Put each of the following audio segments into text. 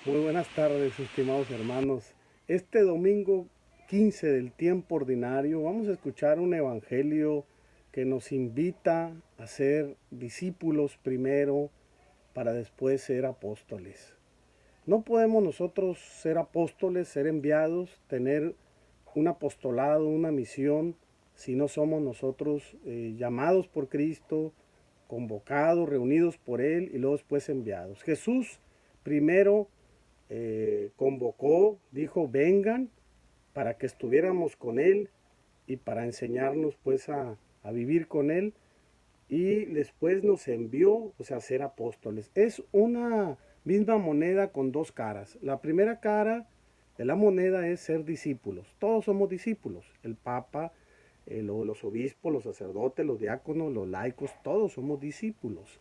Muy buenas tardes, estimados hermanos. Este domingo 15 del tiempo ordinario vamos a escuchar un evangelio que nos invita a ser discípulos primero para después ser apóstoles. No podemos nosotros ser apóstoles, ser enviados, tener un apostolado, una misión, si no somos nosotros llamados por Cristo, convocados, reunidos por Él y luego después enviados. Jesús primero convocó, dijo, vengan para que estuviéramos con Él y para enseñarnos pues a vivir con Él y después nos envió, o sea, a ser apóstoles. Es una misma moneda con dos caras. La primera cara de la moneda es ser discípulos. Todos somos discípulos. El Papa, los obispos, los sacerdotes, los diáconos, los laicos, todos somos discípulos.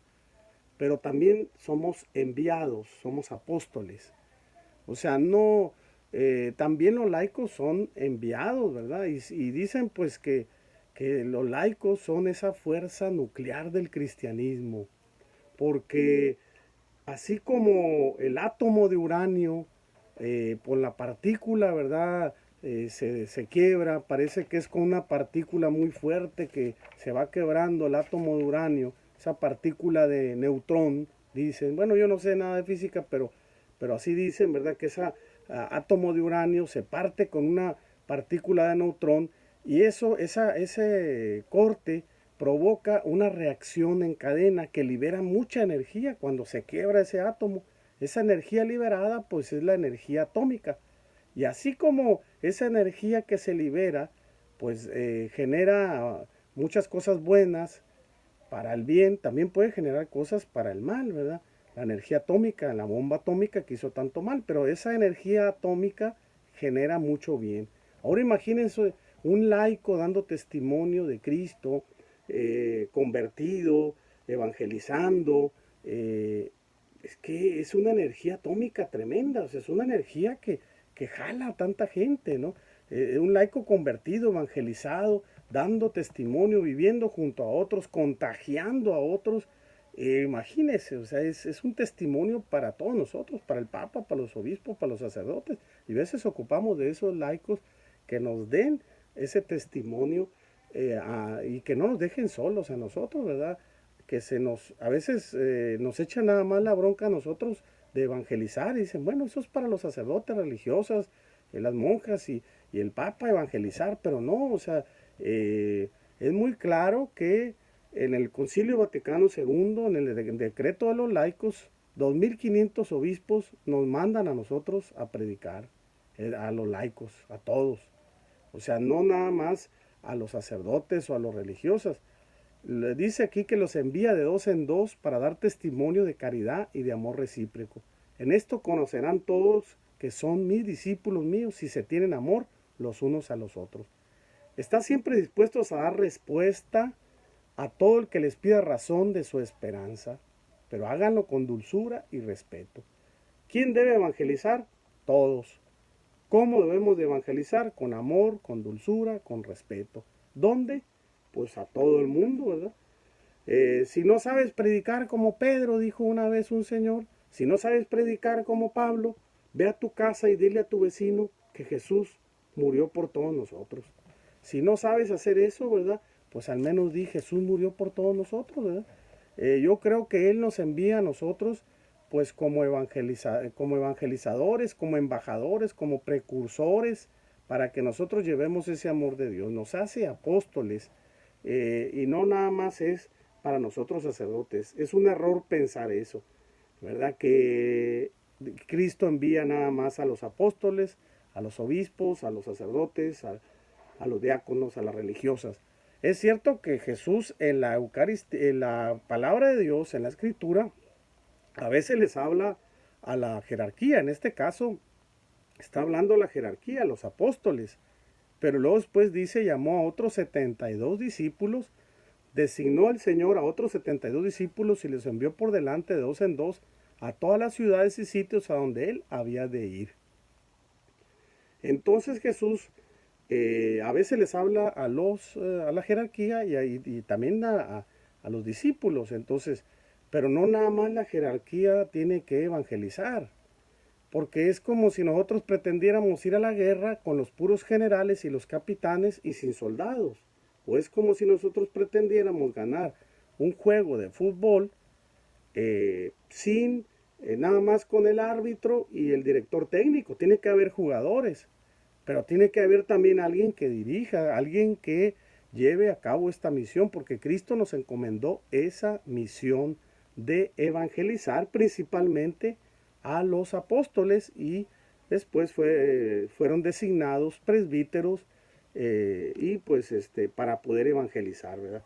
Pero también somos enviados, somos apóstoles. O sea, no, también los laicos son enviados, ¿verdad? Y dicen pues que los laicos son esa fuerza nuclear del cristianismo, porque así como el átomo de uranio, por la partícula, ¿verdad? Se quiebra, parece que es con una partícula muy fuerte que se va quebrando el átomo de uranio, esa partícula de neutrón, dicen, bueno, yo no sé nada de física, pero así dicen, ¿verdad? Que ese átomo de uranio se parte con una partícula de neutrón y ese corte provoca una reacción en cadena que libera mucha energía cuando se quiebra ese átomo. Esa energía liberada pues es la energía atómica. Y así como esa energía que se libera pues genera muchas cosas buenas para el bien, también puede generar cosas para el mal, ¿verdad? La energía atómica, la bomba atómica que hizo tanto mal, pero esa energía atómica genera mucho bien. Ahora imagínense un laico dando testimonio de Cristo, convertido, evangelizando. Es que es una energía atómica tremenda, o sea, es una energía que jala a tanta gente, ¿no? Un laico convertido, evangelizado, dando testimonio, viviendo junto a otros, contagiando a otros. Imagínense, o sea, es un testimonio para todos nosotros, para el Papa, para los obispos, para los sacerdotes. Y a veces ocupamos de esos laicos que nos den ese testimonio y que no nos dejen solos a nosotros, ¿verdad? Que a veces nos echan nada más la bronca a nosotros de evangelizar y dicen, bueno, eso es para los sacerdotes religiosas, las monjas y el Papa evangelizar, pero no, o sea, es muy claro que en el Concilio Vaticano II, en el decreto de los laicos, 2500 obispos nos mandan a nosotros a predicar, a los laicos, a todos. O sea, no nada más a los sacerdotes o a los religiosos. Le dice aquí que los envía de dos en dos para dar testimonio de caridad y de amor recíproco. En esto conocerán todos que son mis discípulos míos si se tienen amor los unos a los otros. Está siempre dispuestos a dar respuesta a todo el que les pida razón de su esperanza, pero háganlo con dulzura y respeto. ¿Quién debe evangelizar? Todos. ¿Cómo debemos de evangelizar? Con amor, con dulzura, con respeto. ¿Dónde? Pues a todo el mundo, ¿verdad? Si no sabes predicar como Pedro, dijo una vez un señor, si no sabes predicar como Pablo, ve a tu casa y dile a tu vecino que Jesús murió por todos nosotros. Si no sabes hacer eso, ¿verdad? Pues al menos di Jesús murió por todos nosotros, ¿verdad? Yo creo que Él nos envía a nosotros pues como evangelizadores, como embajadores, como precursores, para que nosotros llevemos ese amor de Dios. Nos hace apóstoles y no nada más es para nosotros sacerdotes. Es un error pensar eso, ¿verdad? Que Cristo envía nada más a los apóstoles, a los obispos, a los sacerdotes, a los diáconos, a las religiosas. Es cierto que Jesús en la Eucaristía, en la palabra de Dios, en la Escritura, a veces les habla a la jerarquía. En este caso, está hablando a la jerarquía, a los apóstoles. Pero luego después dice, llamó a otros 72 discípulos, designó el Señor a otros 72 discípulos y les envió por delante de dos en dos a todas las ciudades y sitios a donde él había de ir. Entonces Jesús a veces les habla a la jerarquía y también a los discípulos. Entonces, pero no nada más la jerarquía tiene que evangelizar. porque es como si nosotros pretendiéramos ir a la guerra con los puros generales y los capitanes y sin soldados. O es como si nosotros pretendiéramos ganar un juego de fútbol sin nada más con el árbitro y el director técnico. Tiene que haber jugadores, pero tiene que haber también alguien que dirija, alguien que lleve a cabo esta misión, porque Cristo nos encomendó esa misión de evangelizar principalmente a los apóstoles y después fueron designados presbíteros y pues para poder evangelizar, ¿verdad?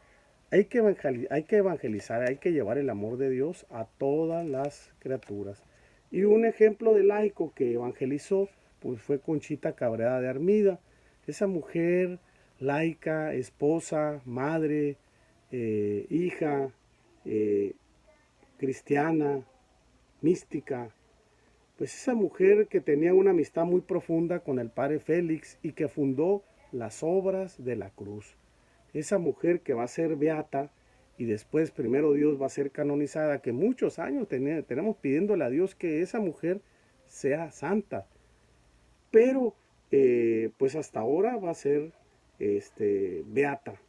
Hay que evangelizar, hay que llevar el amor de Dios a todas las criaturas. Y un ejemplo de laico que evangelizó pues fue Conchita Cabrera de Armida. Esa mujer laica, esposa, madre, hija, eh, cristiana, mística, pues esa mujer que tenía una amistad muy profunda con el padre Félix y que fundó las obras de la cruz. Esa mujer que va a ser beata y después primero Dios va a ser canonizada, que muchos años tenemos pidiéndole a Dios que esa mujer sea santa, pero pues hasta ahora va a ser beata,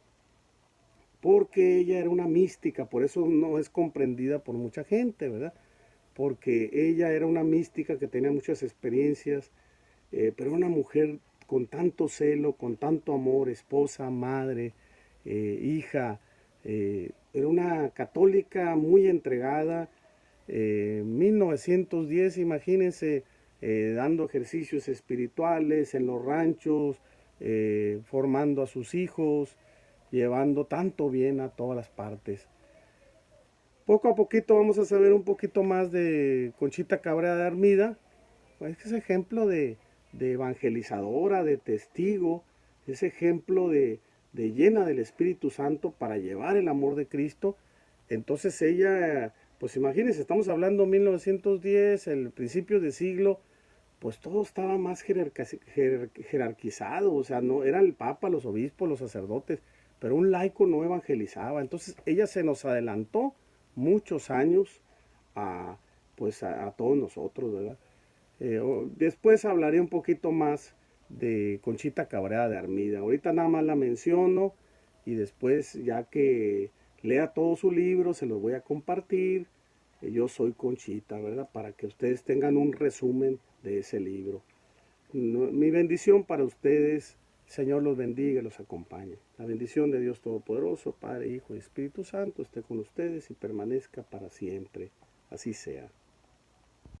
porque ella era una mística, por eso no es comprendida por mucha gente, ¿verdad? Porque ella era una mística que tenía muchas experiencias, pero una mujer con tanto celo, con tanto amor, esposa, madre, hija, era una católica muy entregada. 1910, imagínense, dando ejercicios espirituales en los ranchos, formando a sus hijos, llevando tanto bien a todas las partes. Poco a poquito vamos a saber un poquito más de Conchita Cabrera de Armida. Es ejemplo de evangelizadora, de testigo, es ejemplo de llena del Espíritu Santo para llevar el amor de Cristo. Entonces ella, pues imagínense, estamos hablando 1910, el principio de siglo, pues todo estaba más jerarquizado, o sea, no era el papa, los obispos, los sacerdotes, pero un laico no evangelizaba. Entonces ella se nos adelantó muchos años a, pues a todos nosotros, ¿verdad? Después hablaré un poquito más de Conchita Cabrera de Armida. Ahorita nada más la menciono y después ya que lea todo su libro se los voy a compartir. Yo soy Conchita, ¿verdad? Para que ustedes tengan un resumen de ese libro. Mi bendición para ustedes, Señor los bendiga y los acompañe. La bendición de Dios Todopoderoso, Padre, Hijo y Espíritu Santo esté con ustedes y permanezca para siempre. Así sea.